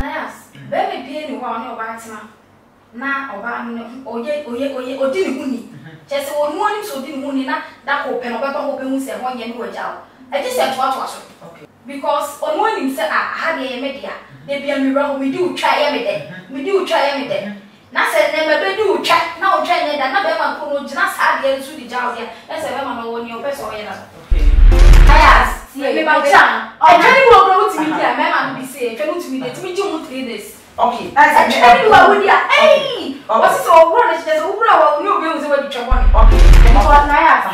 Yes, baby Penny one or Batima. Now, oye, didn't money. Just one morning, so didn't money that open or open who said 1 year were out. I just said what was okay. Because on morning said I had a media. They be a mirror, we do try every day. We do try every day. Nasa never do check now, Jenny, and not ever could just have the to the job here. That's a woman on your person. Okay. I asked, see, my child. I tell you what, go to me, Mamma, be safe. Tell to me, let me do 3 days. Okay, I tell you what, would you? Hey, what's so wrong? It's just over. No bills what you want. Okay, I asked,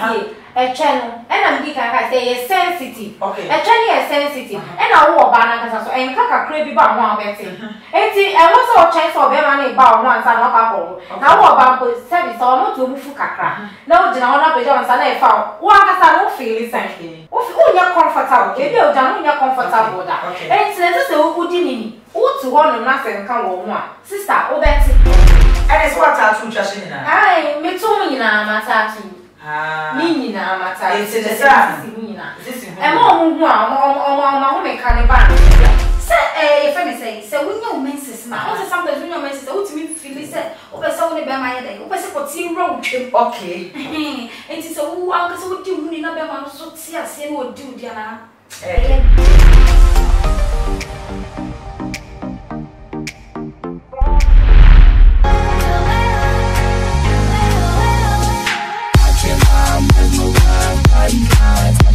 a channel, and I'm geek, I say, sensitive. Okay, a channel is sensitive, and I walk banana, and Kaka crabby bar one betting. And what's our chance of money bar once and not couple? Now, what about service or not to move Kaka? No, General Johnson, I found one has no feeling, thank you. Oh, you're comfortable, if you're done, you're comfortable. And it's just a Houdini. What's one and nothing come on, sister, oh, that's it. And it's what I told you. I met so many Matatu. Nina, Mata, it's a Nina. And more make cannibal. Say, if I say, so we know Mrs. Now, sometimes we know Mrs. Ultimate Phyllis said, over so many by my day, over so road trip. Okay. It is a walk so do in a bema so see us and what do, Diana. I'm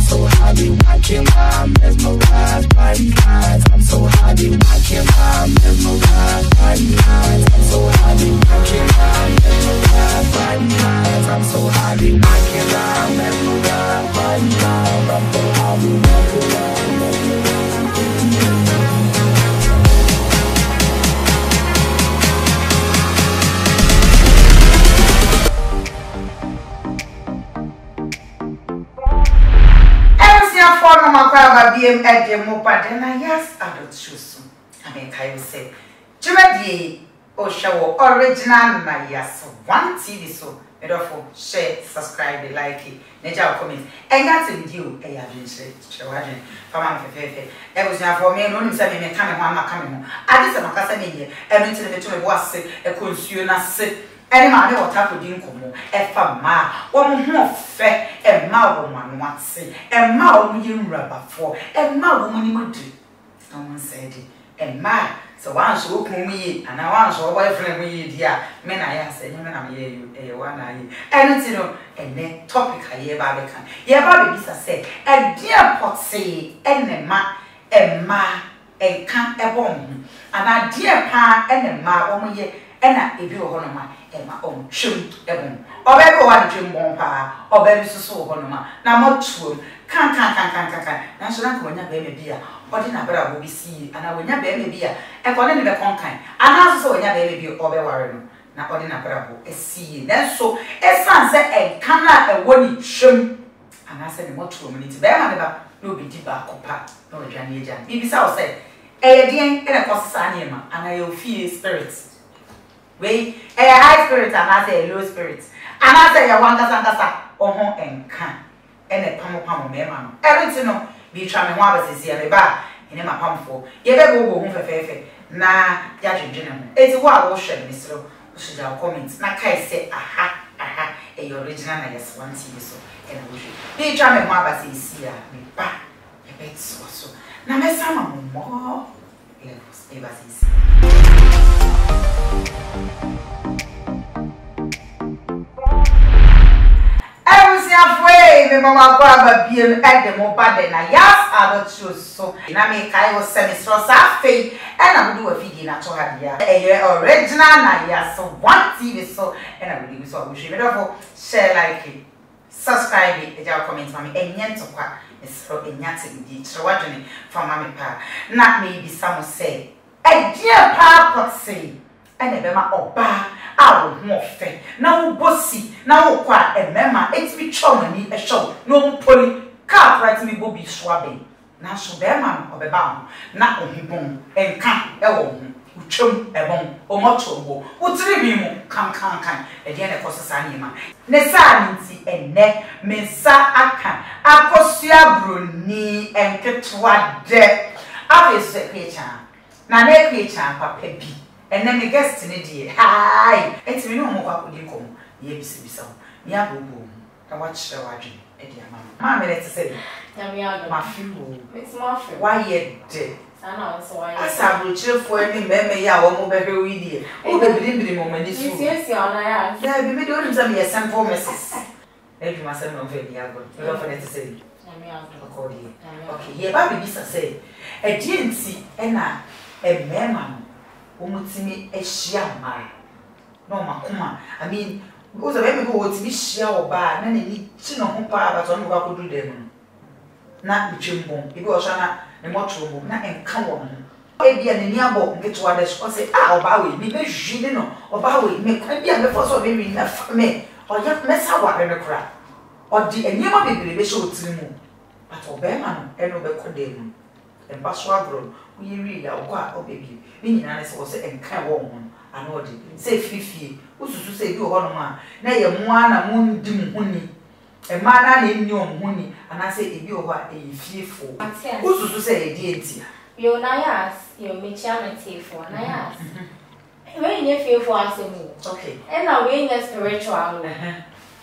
so happy watching my mesmerized by eyes. I'm so happy watching my mesmerized by eyes. I'm so happy watching my mesmerized by eyes. I'm so happy watching my mesmerized by eyes. I'm so happy watching my mesmerized by eyes. BM at the Mopa, and I yes, I don't choose. I mean, I will say, Jimmy, or show original, my yes, 1 TV so, therefore, share, subscribe, like it, nature comment, and that's in you, a agency, children, from my favorite. It was not for me, only something coming home. I guess I'm a cousin here, and into the two was a consumer sick. Any man what I could incomo, a fama, one more fair, a ma woman once say, a ma woman you rubber for, a ma woman you would do. Someone said it, and ma, so once you open me, and I once your boyfriend me, dear, men I ask, and I'm here, one eye, and it's and then topic I hear Barbican. Ye Barbie said, a dear pot say, and a ma, a can a bomb, and a dear pa, and a ma woman ye, and a view of my. My own chum, ebon, or ever one dream bomba, or baby so honoma. Now, more true, can, national when your baby beer, or dinner better will be see, and I will never baby beer, and for any conkind, and also when your baby or be warren. Now, or dinner better will see. Then so, a son said, and cannot a one chum, and I said, more true, minutes bear, no be deep copa, no Johnny Jan. Bibi South said, a dear and a cost sanima, and I will feel spirits. Wait, a high spirit and I say a low spirit. And I say a wanga or home and can. And a pamo memon. Everything no be charming one is here bar in my pump for. You ever go home for fair. Nah, judging gentlemen. It's a wild ocean, Mr. Should our comments. My kai say, aha, a original, I just want to see so. And I wish you be charming one is here. Me back. A bit so. Now, my son, more. Levels, ever since. Me mama grab a beer at the mobile then I yes I don't choose so na me kai was semester safe and I will do a figure na to have ya a original na yes so 1 TV so and I will do so we should therefore share like it subscribe it your comment for me and to kwa is for enyate di chwadwene from mama pa na maybe some say a dear papa say and a bema oba I will more fair. Now, bossy, now, quite a memma, it's me chummy a show, no poly, car right me will be swabbing. Now, so bear man of a bound, not on him bone, and can't, chum, a bone, or much or what's the name? Come, again, a cost anima. Nessancy and ne, Mesa Aka, Aposia Bruni, and Ketwa de Obvious creature. na na ekwe cha papa bi enne me guest ne die hi enti me no mo kwa kodi kom ye bisibisa ho me abobo na wa kire wa dwen e dia mama me let say ya me ado ma fiwo it's my fault why ye de sana so why asabu chefo ni meme ya wo mo bebe wi die o be biri mo mani su yes ona ya ya bi me do ni some yes simple messages e bi ma say no fe dia go we don't forget to say ya me ado okay ye ba bi bisa say e die nti e na e mema no omutimi ehia ma no makoma I mean because of me go otimi hia oba na ni chi no ho pa ba so no ba kodu dem na bitwembom ebi o sha na ne motrobo na enka wo no e bia ne ni abo ngeto de so say oba we mi be hwi no oba we me kwa bia me for so me wi na fa me o ya me sa wa me kra o di enyema bebere be so otiri mu but obema no e no be kodem e ba so agro wo yiri ya okwa obebi ni nyina ne se enka wo ho ano de se fifie ususu se bi ho no ma na ye moa na mundi mu huni e ma na na enni o mu huni ana se ebi ho a e fiefo ususu se e di enti yo na yas yo me chia me tifo na yas we nye fiefo asemu okay and na we nye spiritual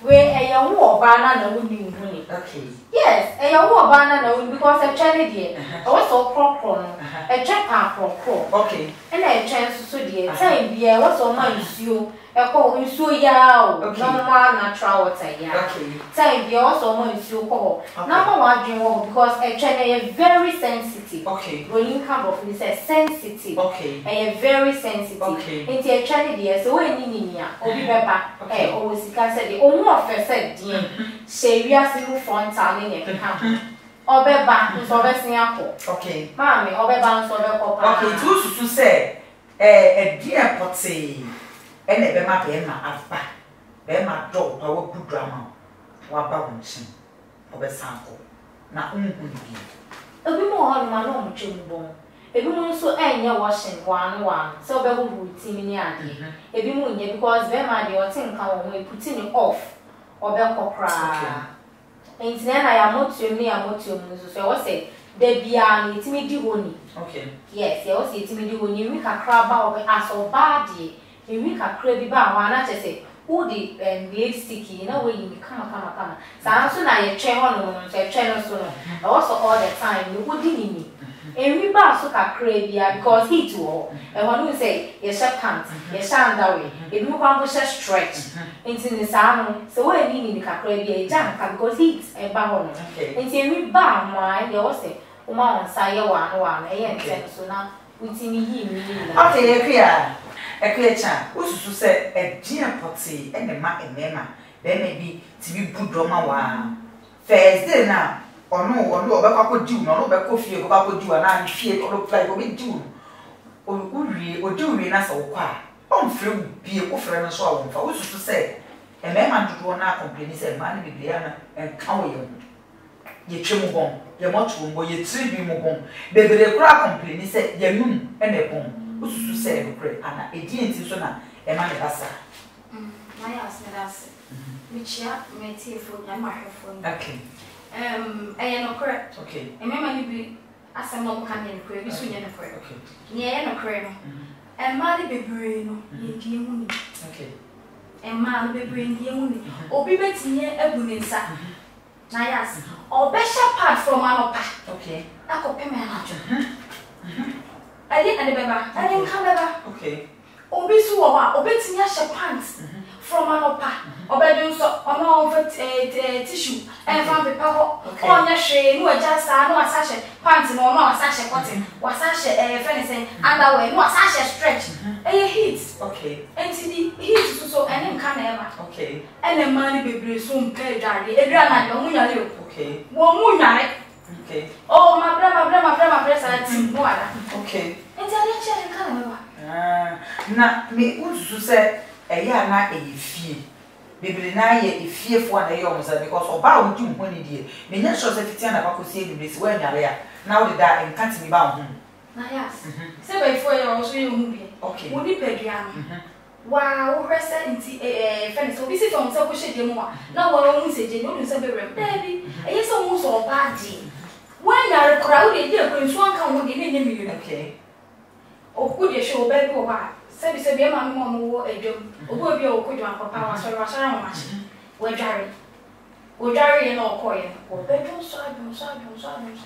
we e ya wo oba na wudi mu huni okay yes e ya wo oba na wudi because e twene de e wo so krokro no e twa pa krokro okay and e twa so de time bia wo so ma nsuo e ko nsuo ya o normal natural water ya okay time bia wo so ma nsuo ko na ma wa dwen wo because e twene e very sensitive okay when you come of this is sensitive okay e very sensitive okay enti e twene de so we ni nia obi beba e o sika se de o ofese din se wiase mu frontal ne keka obeba nso besin akọ okay maami obeba nso be kopa okay tu susu se die potse ene be ma aba be ma do pa wo bu drama wa ba wonchi obesanko na unhu bi ebi mo ho ma no mo twem bon ebi mo nso enye washing one so be hu routine ni ade ebi mo nye because be ma de o tin kan wo e put it off obe kokra entina na ya motuem ni ya motuem so wo say de bia ni timi di honi okay yes ya wo say timi di honi wi kakra ba obe aso ba de wi kakra bi ba ho na chese wo di blade sticky na we yi kama sa so na ye twen ho no so ye twen no so no also all the time no wo di ni ewi ba so kakra bia because heat wo e ho no say ye sha pants ye sha underwear e bi kwa mbo sha stretch enti ni sa no so we ni kakra bia e jam ka because heat e ba ho no enti ewi ba ma ye wo say o ma on sa ye wa no e ye ntem so na witimi yi mi na okay ekwe cha ususu se edie poti ene ma emema be maybe tibi budroma wa Thursday na onu obekwa ko diu no obekwa fie ko diu na fie ko fly ko be diu uri na so kwa on frɛ bie ko frɛ no so a won fa ususu se emema dodo na complain se ma ne biblia na enka wo ye twemu bon ye motu mbo ye tribi mu bon bebere kura complain se ye num ene bon ususu se no kure ana edi enti so na e ma ne basa na ya asmedase michia metifo na mahwefo okay eye no kure okay e mema ni bi asem no kan ne kure bi so nye no kure okay ni eye no kure no e ma de bebere no ye die hu ni okay e ma no bebere die hu ni obi betinye abu ne nsa na yas obesha part from anopa okay akopeme anajo ali ade beba ali nka beba okay obi su wo ha obetinya hye pants from anopa obedu so ono vet tissue and from paper ho onya hwe no aja sa no asahye pants no no asahye cotton wasahye fenese underwear no asahye stretch heat okay enti di heat so ene nka na eba okay ene mani bebre so mpa edware edura na no munyare okay wo munyare okay oh ma bra sa tim no ala okay enti ali chere nka na eba na me ususu se eya na efie bibiri na ye efie fo na ye omusa because oba wo di ho ni die me nya sure se fitia na bakosi bibiri si wa nyare ya na wo da enkanti mi ba ho na yas se ba ifo ye o so ye hu bi okay wo ni pedua wa wo hwese nti fene so bi si fon se ko hye mu a na wo hu se je no se be rem baby eye se wo so oba di wa nyare kora wo de di akwansu anka wo de ne mi okay Oku de show be do ha. Se be ma no mo adwam. Obu obi o kodwa papa wa so mo machi. We dware na okoye. O be dwon so adwon.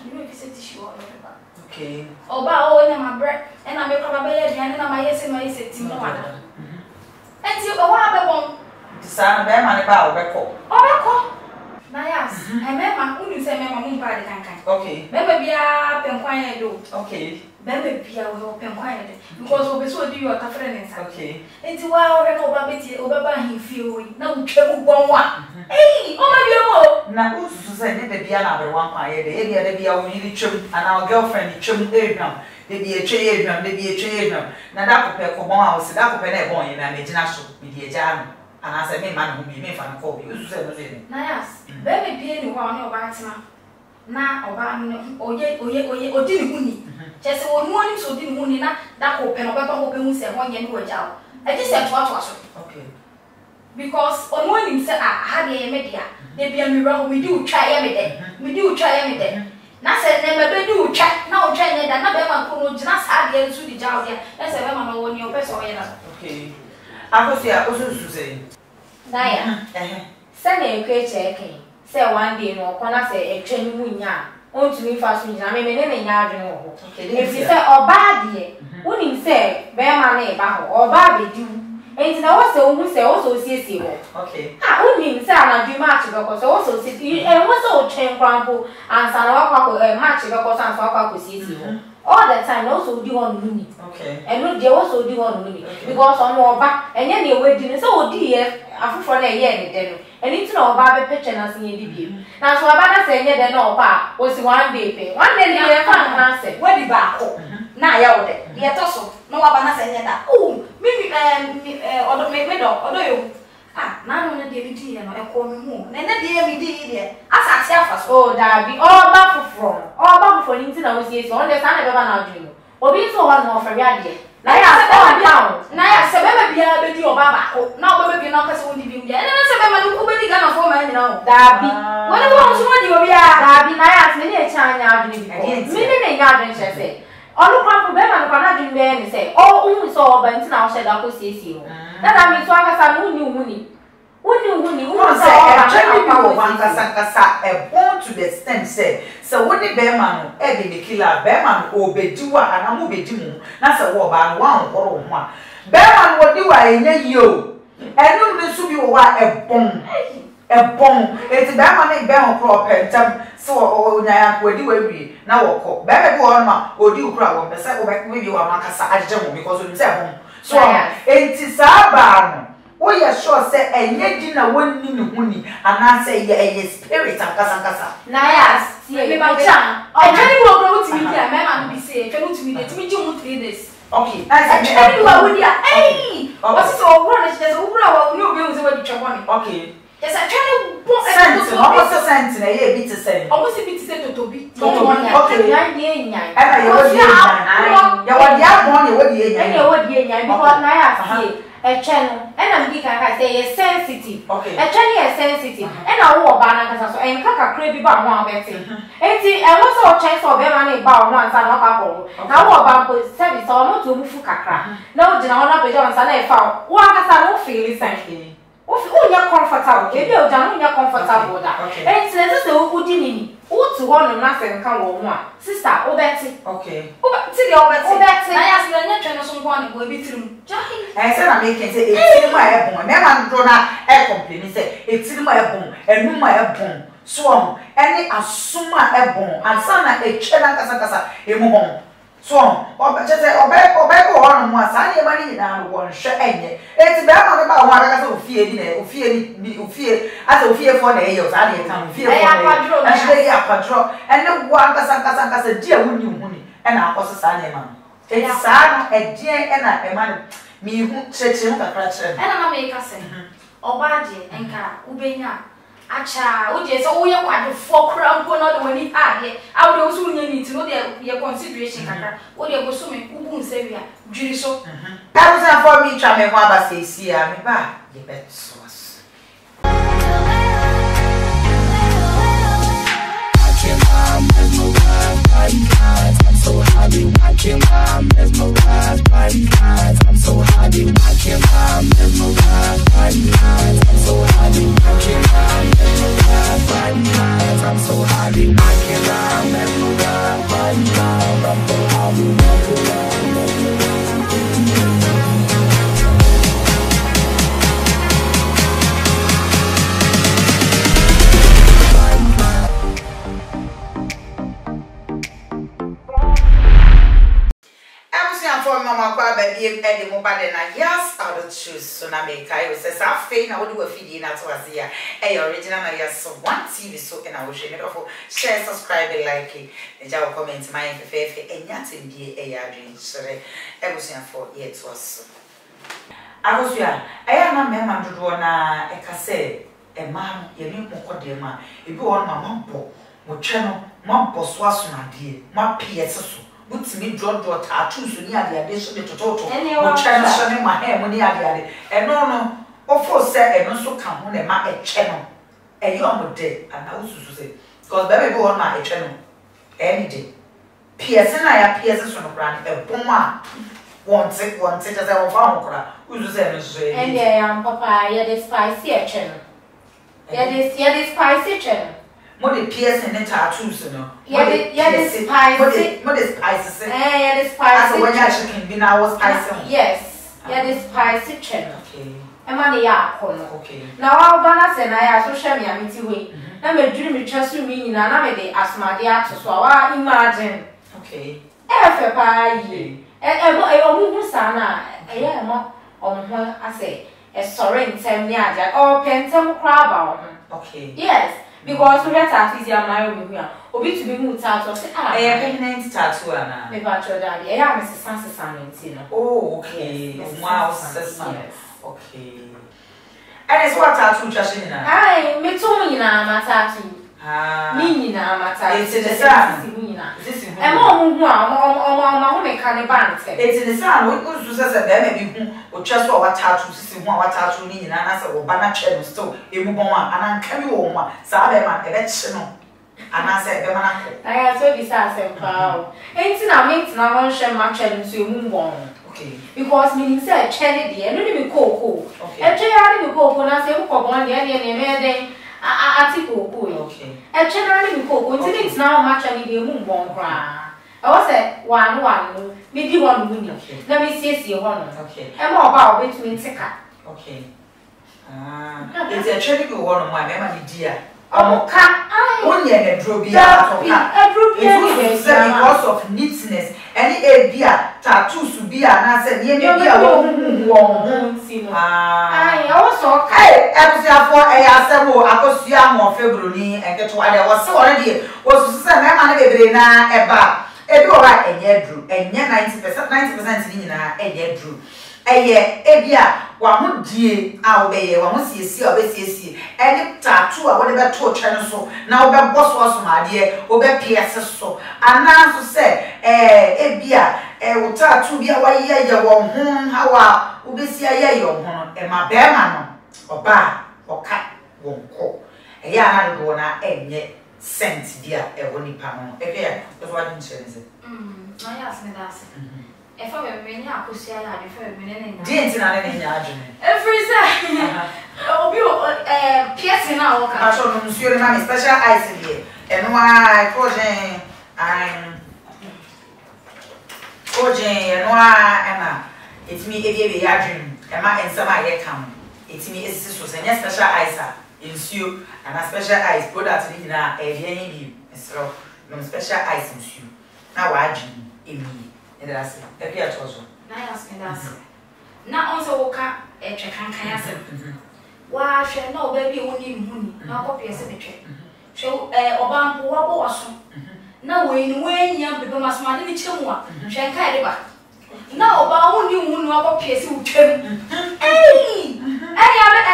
You be say tissue o be ba. Okay. Oba o na ma bre e na me kwa ba ye aduane na ma yese tim no wada. Enti o wa be bon. Disana be ma ne ba o be ko. Na yes. E me ma unu se me ma mu ba de kankan. Okay. Me ba bia penkwan e do. Okay. Bembe bia wo penkwan e de because obi so di your kafre nsa. Okay. Enti wa o re no ba beti o ba himfie o na utwa mu bon wa. Eh, o ma bia mo. Na usu se ne be bia na be wan kwa ye de. E bia de bia wo yiri twem ana girlfriend twem ehwam. De bia etwe ehwam. Na da ko pe ko bon a o se da ko pe na e bon ye na me gina so bi de eja no. Ana se me ma no bi me fa no ko bi usu se no se ni. Na yes. Bembe bia ni wa o ba atima. Na oba no oye odi ni huni. Chese wo nu oni so di ni huni na da ko pe no beba ho be hu se ho nye ni waja o. E ji se to so. Okay. Because onu oni se ha de ye me dia. De bia mi ra ho mi di utwa ye me de. Na se ne me be di utwa na utwa nye da na be ma ko no jina sa de nsu di jawo dia. E se be ma no woni o pe so ye na. Okay. Akosia osusu se. Na ya. Se na ekwe cheke. Se one day no kwana se etwa ni mu nya ontumi fa so nyina me ne nya adwene ho efi se oba de woni se be ma na e ba ho oba be di enti na wo se ohu se wo so siesie ho okay woni se anadwi match be ko se wo so siesie wo se o twen krampo ansa na wa kwa match be ko sansa wa kwa siesie ho all the time no so di ho no ni okay eno de wo so di ho no ni because ono oba enye na e wedi ni se odi ye afufo na ye ne de no eni ti na oba be picture na sin ye bibie na so oba na se nye de na oba o si one day ni ye kan kan se Wedi ba ko na ya wo de ye to so no wa ba na se nye da oh mi odo me do odo yo na no ne de bi di ye no e ko mi hu na ne de ye mi di ye asa ti afa so oh da bi oba fufro ni ti na o si esi on de sa na be ba na adwene obi so ho na ofere ade na ya se be be bia be di oba ba ko na oba be bi na ka se woni bi ndia na se be ma no be di ga na fo ma nyina o da bi woni wo so woni obi a da bi na ya se ne e cha anya adwene bi mi ne nya adwene che se onu kwa be ma no kwa na adwene be ni se o hu so oba nti na o she da ko siesie ho na mi so aka sa no uni uni say actually be one kasa born to the extent say so when the bear man e be the killer bear man obedi wa ana mo bedi mu na say wo ba no wa nkoro ho a bear man wo di wa enye yi o enu ne su bi wo wa ebon eti bear man e bear nkoro pentam so o nya ya ko di wa wi na wo ko bear be wo ma odi ukura wo pese wo be bi wa makasa aje mo because o say hom so enti sa ba no we are sure say enye di na wonni ni huni ana say ye spirit akasa na yes me ba cha actually wo go to media me ma be say actually to media to me ju 3 days okay actually wo wo dia what is so wo na say wo bra wo ni obi wo say wo di twabo ni okay yes actually bo sense almost sense na ye bit say almost bit say totobi okay nya nya ena ye wo di nya ya wo di abon ye wo di nya ena wo di nya because na ya see channel ena mbi kan say ye sensitive channel ye sensitive ena wo ba na kasa so en kaka kra bi ba ho abeti enti e wo so chen so be ma na ba ho ansa na ka ko na wo ba ko service o no to mu fu kakra na o jina ho na be jo ansa na e fa wo akasa no feel sanke o nya comfortable ke bi o ja no nya comfortable da enti na se o di ni o tu ho no na se nka wo ho a sister o beti okay o ti de o beti na ya se na nya twene so nko ani go bi tirim say na make say etiri ma e bon me ma ndo na e complain say etiri ma e bon enu ma e bon so any asuma e bon ansa na e twe na kasa e mu bon so oba say oba ko ho no mu asa na e ma ni na wo nhwe enye eti be ma me ba ho aka say ofie ni asa ofie fo na e yo sa na e kan ofie fo na e shey ya kwadro ene wo kasa dia woni hu ni e na akoso sa na e ma e sa na e die e na e ma mi hu cheche hu kakra chere ena na me ka se oba de enka ubenya acha o je so wo ye kwade fo kra mpo na de wani ade a wo de so nya ni ti no de ye consideration kakra wo de go so me ubu nsewia dwiri so that was for me try me ho aba se si a me ba ye bet so I'm so happy watching my mesmerized by Abusia for mama kwa baby e mo bade na yes out of choose so na make I say sa fe na wo feed na to ase ya e original na yes one TV so na wo share it share subscribe like e ja comment my fefe enya tindie e ya adwen sere Abusia for yet was Abusia e na me ma dodo na e ka say e ma ye ni mo kode ma e bi won ma mambo mo twe no mambo so aso na de ma PS so Butimi draw tattoo so ni ade so de tototo mo twa so ne ma he mo ni ade no ofo se eno so ka ho ne ma etwe no e yo mo de ana ususu se because baby go on ma etwe no any day PS na ya PS so no brand e bom a want it just say o fa mo kra ususu se no so e and yeah papa ya the spicy etwe no ya the spicy etwe Mo de PS and tattoos no. Yeah, the spicy. Mo de spicy. Yeah, the spicy. As when you chicken be now was spicy. Yes. Yeah, the spicy channel. Okay. E ma ne ya kono. Okay. Na wa ba na se na ya social media meti we. Na me duru me twa so mi nyina na me de asmade ato so wa imagine. Okay. E fe pa yi. Omu hu sa na ye mo omo ase e sorry ntem ni aja. O pentem kra ba o. Okay. Yes. Because we get tattoos here marry me here. Obi to be mu tattoo say permanent tattoo ana. Me ba cho daddy. E ya me se no. Oh, okay. Wow, okay. And it's what tattoo just in na. Ai, me to mu nyina ma tattoo. Mi nyina ma tattoo. It's the same. This is e mo hu a ho me kan ba ntem. It's the same. We so say be bi hu o twa so wa tattoo sisi hu a wa tattoo ni nyina na say wo ba na che no still e mu bon a ana nka bi wo ma sa be ma e be che no. Ana say be ma na ko. Ai so bi sa say pa o. Enti na me enti na won hwe ma che no so e mu bon. Okay. Because meaning say che ne de no ni me koko. Okay. E che ya ni me koko na say mu ko bon de ne me den ati koko e. Okay. E che na ni me koko enti enti na ma che ni de mu bon kra. I was say one maybe one winning. Okay. Let me see one. Okay. I'm more about between ticker. Okay. It's a training one of my memory dear. Cat, only a drobia, because of neatness. Any beer, tattoos to be an answer, near me. I also for a assemble, I was young or February and get what I was already was some man a bar. Everywhere and yet drew, and yet 90% in a yet drew. A year, Ebia, one would dear, I'll be one see any tattoo or whatever torture so. Now, the boss was my dear, over PS so. And now to say, Ebia, will tattoo be a way year, your home, how will be see a year, your home, and my bear man, or bar, or cat, won't call. A year had a donor, and yet. Sent dear a woni pano. Ebia, that's what I'm saying. I ask me that. If I were many, I could say I prefer many. Didn't I any argument? Every day. Oh, you piercing now. I shall monsieur my special ice here. And why, I'm and why, Emma. It's me, a baby, arguing. Emma and some I come. It's me, it's sister, and yes, special ice. Ensue and a special ice product in a very so no special ice ensue. Now I in me and that's it. A peer also. I ask me that. Now also walk up a check and can why shall no baby only money, no copy a cemetery. Show Obama was now when young people must manage Chimwa, Shankariba. Now about only one copy a suit. Hey! I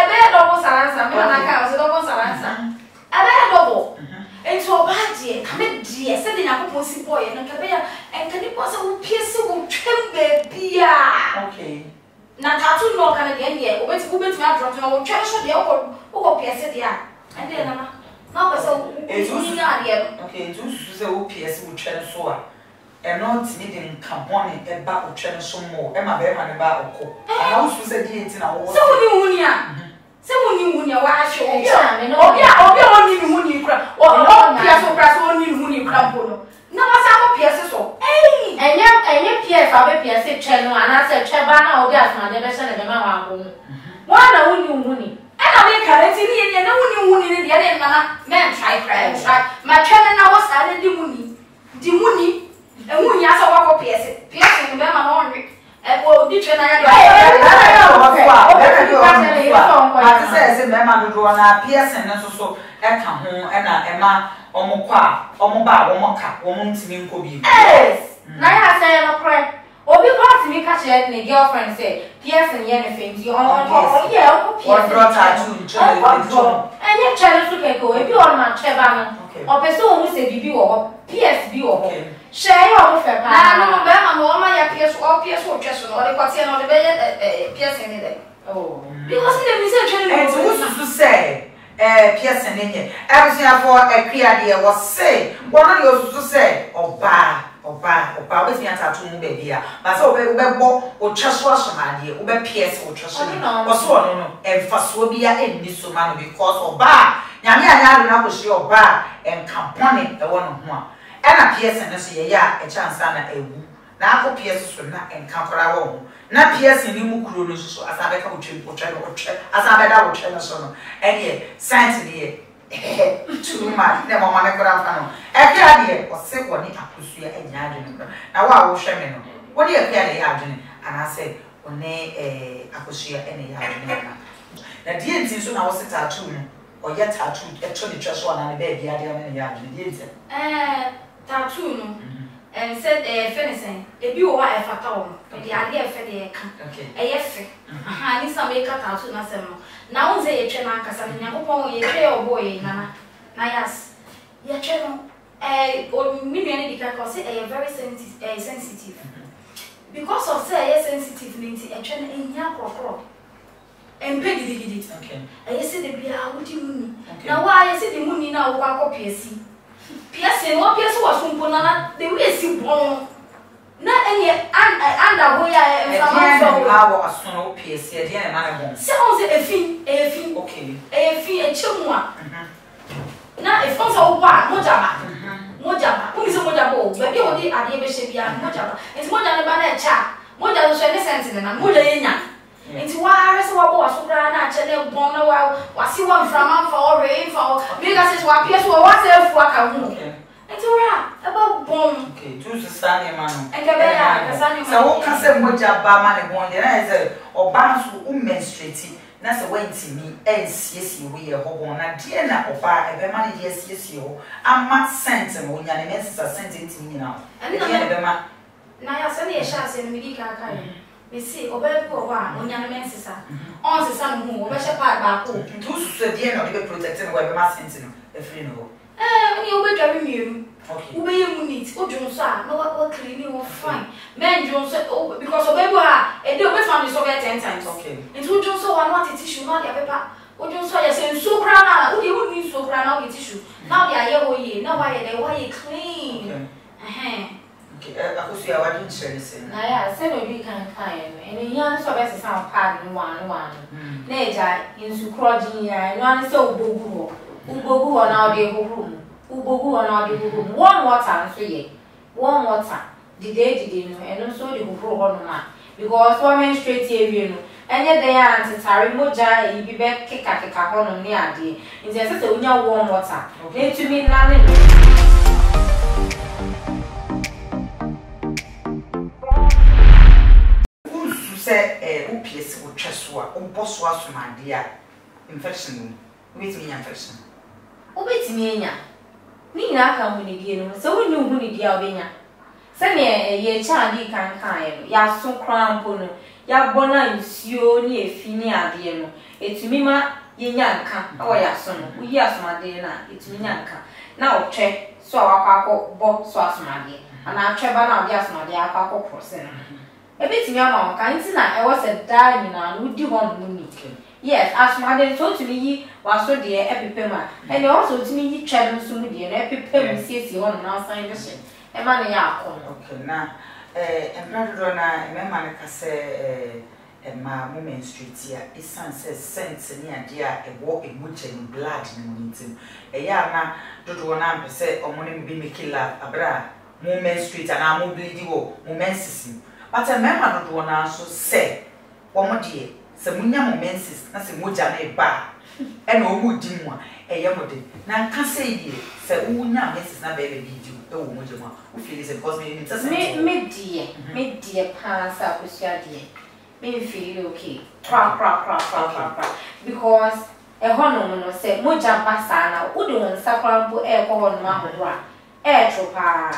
bet double answer. Me and I can't double answer. I bet double. And so bad dear, come in dear, sending a pussy boy and a cabin and can you possibly pierce who tremble beer? Okay. Now tattoo no can again yet. Wait, who went to my drop and treasure the old pierce it here. And then now so it's okay, to say who pierce who treasure. And not needing Camponi and back of China some more. Emma Bevan about Oko. I also said the 18 hours. So when you wash your only moon you crap or Piasso Brass only moon you crap. No, what's Piasso so? Hey, and yet Pierre Faber Pierce channel and I said Chabana or gas my never sent a mamma home. One I won you money. And I make currency and no one you in the other man try my channel now was added the money. The money. And when you saw what piercing them and only. And well, did you know? I say, Mamma, do on a piercing and so at home and Emma, Omoqua, Omoba, Omoka, woman to me could be. Yes, now I say, no cry. Or be part to me catch it, and the girlfriend say, piercing anything, you all, yeah, and your child to go if you are not Chevana, or pursue who say BB or PSB or share your fair. No, Mamma, my pierce or pierce or just or the Quatian or the piercing in it. Oh, because the research and who's to say, piercing in it. Everything for a clear idea was say, one of yours to say, or bar. Oba with me at home, baby. But so we go or just wash my dear, Uber PS or trust me. Or so, no, and first will be a this man because of bar. Yamia was your bar and company the one of one. And a PS and a ya, a chance and a woo. Now for PS will not encounter our own. Not PS in Nimu so as I become to as I bet I would tell us on. And yet, science here. Too much, never mind. Every idea was sick when it pursue a yard. Now, I will share me. What do you appear a yard? And I said, when I could share any yard. The dear thing soon I was a tattoo or yet tattoo, actually just one and a baby idea in the yard. Tattoo, and said, finishing. If you are a fatal, but the idea for the a yes, I need some make a tattoo. Now say a channel, Cassandra, you trail boy, Nana. Yes, your channel, or million because a very sensitive. Because of say sensitive means a channel in your crop. And Peggy did it. Okay. I said the beer would you now why I said the moon now walk up piercing. Piercing, what pierce was from Ponana, the way see born. Not any under where I am from our snow piece, a dear man. Sounds a fee, okay, a fee, a chumwa. Now, if once a while, Mojaba, who is a Mojabo, but you only are the bishop, Mojaba. It's more than a bad chat, more than a sense in a Mojana. It's why I saw what was Channel Bono, was he one from for rainfall, because it's what Pierce will what's a fuck. It's all about bomb. Okay, choose the Sunday man. And so, what can say Moja Bama and one day or bounce who menstruate? That's a way to me, and see we are home on a dinner or bar, and the money, yes, you. I'm not sent and when your messages are sent to me now. And then, now I send a chance in Medica. We see, obey poor one, when your messages are on the sun who will measure part back home. Two said the end of the protecting where the mass sensitive, a funeral. You will driving you. Obey you need, oh, Johnson, no, what cleaning or fine. Men Johnson, oh, because of baby, and the best man is over 10 times. Okay. And two Johnson, I want a tissue, not a paper. Oh, Johnson, I say, so crown, oh, you would need so crown out tissue. Now they are here, now why they clean. Okay, I could see our insurance. I said, we can find, and the young service is our pardon one. Nature in Sucrogy, and one so boo. Ubogu on our day room. Ubogu on our day room. One water and 3. One water. The day did and also the who on man. Because women straight here, and yet they are anti Moja, you be back kick at the cahon near day. It's just a warm water. Okay, to me, none. Who said a piece would just work, boss was my dear infection with me infection. Obeti mienya ni na aka mu ne die no se woni hu ne die obenya se ne ye cha di kan no ya so krampo no ya bona nsuo ni efi ni ade no etumi ma ye nya nka o ya so no uyi asomade na etumi nya nka na otwe so awakọ bo so asomade ana atwe ba na odi asomade akọ cross no ebetimi ama nka nti na e wo se da nyina no di ho no ni. Yes, as my so to me, was so dear, epipema, and also to me, channel soon, dear, epipem, sees you on now sign the ship. A money out. Okay, now, and Madonna, Mamma say, and my woman street here, his son says, sense near dear, a walk in which and blood in the a yarn, don't want to say, or morning be making love, a bra, woman street, and I won't bleed you, woman's. But a man don't want to say, one more dear. Se munya momensis na se moja na eba and omu di mu a yamode na nka say die se wo nya message na baby di e wo mo jema wo feel is because me die pass up with your die me feel okay crack because e hono no say moja pasa na wo de won sakrampo e ko hono ma hohora e tro pa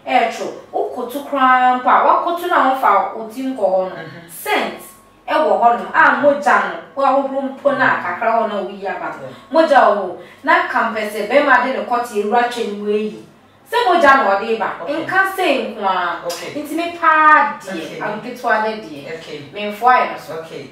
e tro ukotu krampo a wakotu na ho fa otin ko hono sense e wo hono a moja no wo ahohoro mpo na kakra ho na wo yi aba moja wo na campus be ma de ko ti ewura twenu eyi se moja no de ba nka say nwa nti me pa die agitwa de die me fo ayi so okay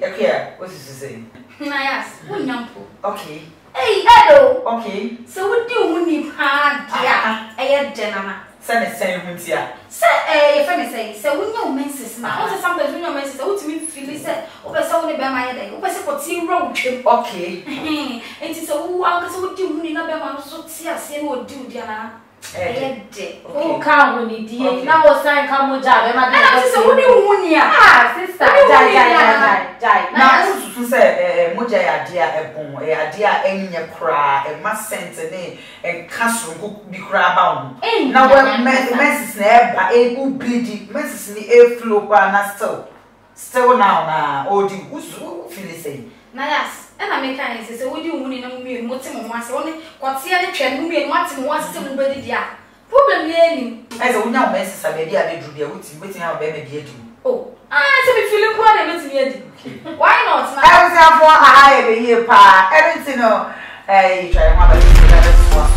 what is you saying na yes unyampo okay hey hello okay so what do you need pa dia e de na say huntia say if me say wonya menses na what sometimes wonya menses what me feel say o be say wo ne be ma ye dey o be say ko ti wra utwem okay enti so wo an say wo di hu ni na be ma no so ti ase na o di dia na o ka hu ni die na wo san ka moja be ma de na say wo di hu ni sister jai na so say moja ya dia ebon ya dia enye kra e ma sense ne en kaso bi kra ba hu na we message na e ba e go bleed message ni e flow pa na still now na odi usu feel say na yes na me kan say wo di hu ni na mu mi mo ti mo ase wo ne kwatia ne twa mu mi mo ati mo ase mo be di dia problem ye ni I say wonya message sabe dia be dru dia wuti wetin ha be me dia di oh say me feeling poor na me ti me di why not na I was here for a high be here pa everything no you try ma ba this one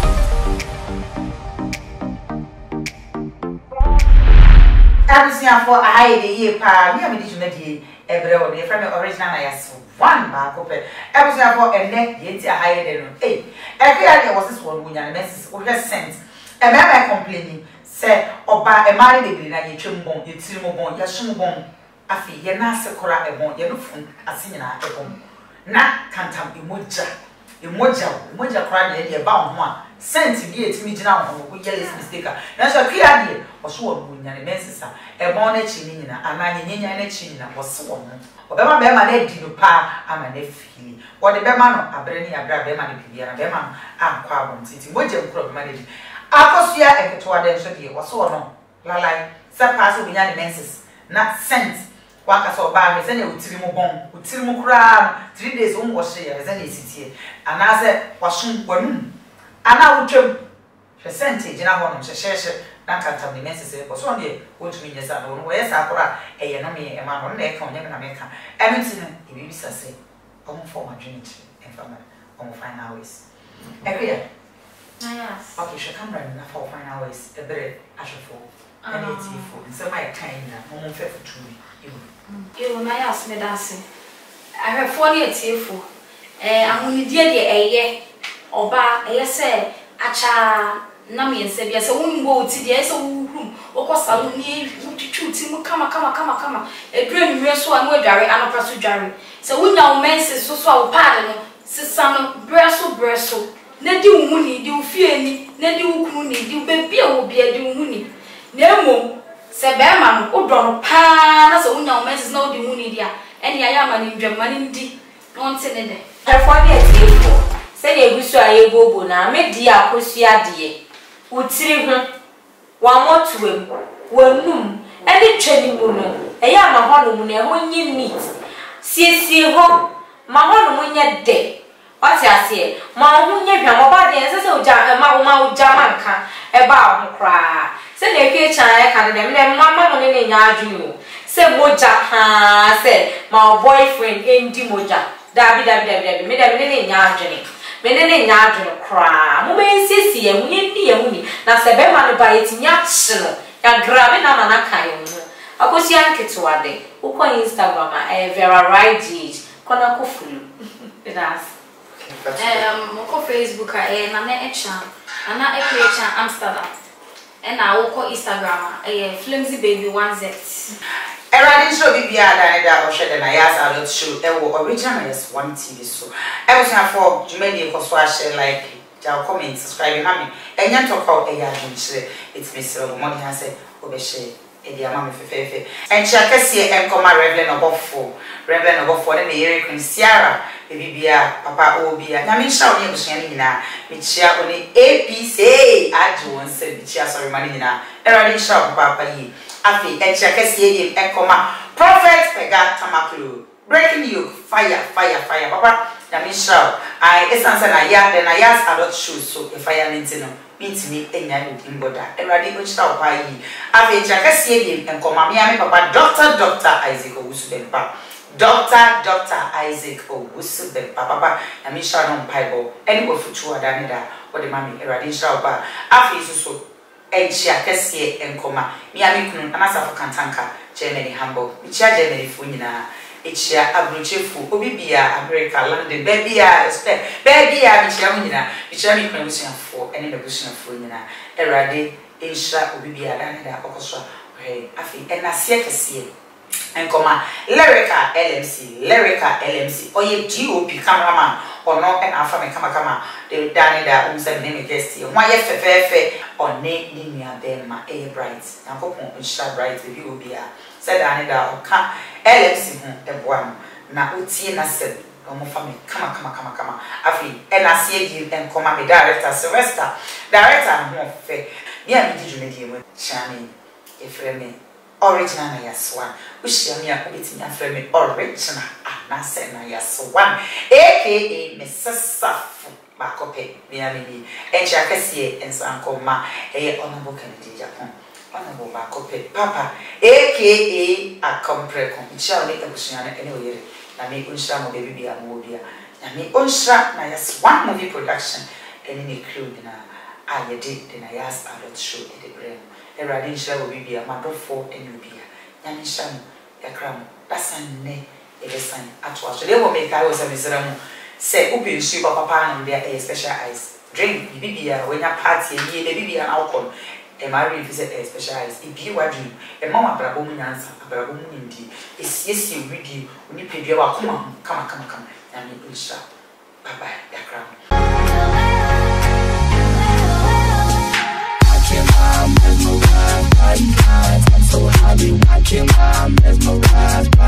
everything for a high be here pa me am di juma di ebre o dey from original na yes one ba ko pe everything for a neck dey ti a high dey no every area was this one wonya message o just sent e me complaining say oba e mari be na ye twembon ye tirimobon ye somobon afi ye na asekora ebon ye no fun asinyina ebon na kantam emoja kora na ye ba ho a sent bi etimi gina ho ko ye is mistake na so kia de oso wo munya ne mensisa ebon na chi ni nyina ana nyenya na chi nyina oso wo no obema be ma na di no pa ama na fili wo de be ma no abre ni abra be ma ne bibia na be ma ankwa abon titi moja nkro be ma na di akosia eketwa de so de oso no lalai sa pass obunya ne mensis na sent waka so ba me se na utiri mu kura 3 days on wash ya ze na esitie ana se wasun wanum ana utwem percentage na ho no hyehyehye na kanta me mensis e so de wotumi nyesa no wo yesa akora eye no me e ma no na e ka onye na me ka anything e bi bisa se omo for my drink e fama omo final ways ekya yes okay she camera na for final ways e bere ashofo and it's for so my kind na omo fe futuri you na yes me dance I have 40 etiefo ahuni die de eye oba eye se acha na me nse bia se wongo oti de se wuhum okosa no ni twitwuti mu kama edure ni mre so anu adware anopa so dware se wonya wo mense so a wo pad no sisa no breso na di wo ni di wo fie ni na di wo kunu ni di wo bebi e wo bia di wo ni na emo se be ma no odoro pa na se wonya wo mense na wo di wo ni dia eni aya ma ni ndwam ma ni ndi no nte ne de perform it for say dey gusu aye bobo na me di akosua de utiri ho wa motuem wanum eni twani mu no eya ma ho no mu na ho nyi meat siesie ho ma ho no mu nye de wati ase ma ho nye hwa mo ba de se oja ma oja manka e ba ho kra se na ekwe chan e ka de me mama mo ne nya adwunu se moja ha se my boyfriend endi moja dabi me ne nya adwene me ne nya adwene kra mo be sisi e mu ni na se be ma no ba yetinya kye no ya grabe na ma na kan mu akosi anketwa de ukọ Instagram Vera Rigid kona ko fulu that's moko Facebook na echa ana echa Amsterdam na ukọ Instagram Flimsy Baby 1Z Eradi show bibia da o shede na yas adult show ewo original yes one TV so e was for Jumeli ko so share like ja comment subscribe happy enya talk out e ya dinche it's Mr. Omoni ha say obe share e dia mama fefefe en cha kase en koma Reverend Obofo ne Yeri Queen Sierra Bibia, Papa Obia, Namisha, Yamina, Michia, only APC, I do one said Michia, sorry, Manina, and I didn't shout Papa Yi, Afi, and Chakasi, and Coma, Prophet Pega Tamaklu, breaking you, fire, Papa, Namisha, I essence and I yard, and I asked adult shoes, so if I am into means me, and I would imboda, and I didn't shout by ye, Afi, Chakasi, and Coma, Miami, Papa, Dr. Isaac Owusu Dr. Isaac Owusu Papa, and Miss Sharon Bible, any go future Danida, or the mammy, Eradisha Ba, Afi so, and Chiakesi and Coma, Miami Kun, and Asa for Cantanka, Germany Humble, Micha Germany Funina, Ichia Abruchefu, Obibia, America, London, Babia, Michamina, Michami Condition for any negotiation for Nina, Eradi, Isha, Obibia, Danida, Okosha, Afi, and Nasiakasi. And Lyrica LMC, or ye GOP cameraman, or no, and Alpha Kama, the Danida, name guest here. Why, yes, or name Nimia, then my A brights, and hope on shall bright with you be said Danida, or come LMC, the one, now Utina said, or more family, come, Afi, and I see you and come my director, Sylvester, director, more fair. Yeah, did you make him with Shani, if me. Original yes one, which Yamia meeting and frame original, and I said yes one, aka Mrs. Safu Bakope, Miami, and Jacassie and Sankoma, a honorable Kennedy Japan, honorable Bakope, Papa, aka a comprecom, shall make a Bushana anyway, Nami Unsha, baby, a movie, Nami Unsha, yes, one movie production, and any crew in I did, then I asked I don't show the brain. A radisha will be a mother for and you be a Yanishan, a crown, that's a name, it is sign at what they will make. I was a miserable. Say, Ubi, super papa, and there a special ice. Drink, Bibia, when a party, ye, the Bibia and alcohol, a married visit a special ice. If you are dream, a mama brabomin answer, a brabomin indeed. It's yes, you read you when you pay your come, and you will shout. Bye bye, the crown. I'm mesmerized by your eyes. I'm so happy watching. I'm mesmerized by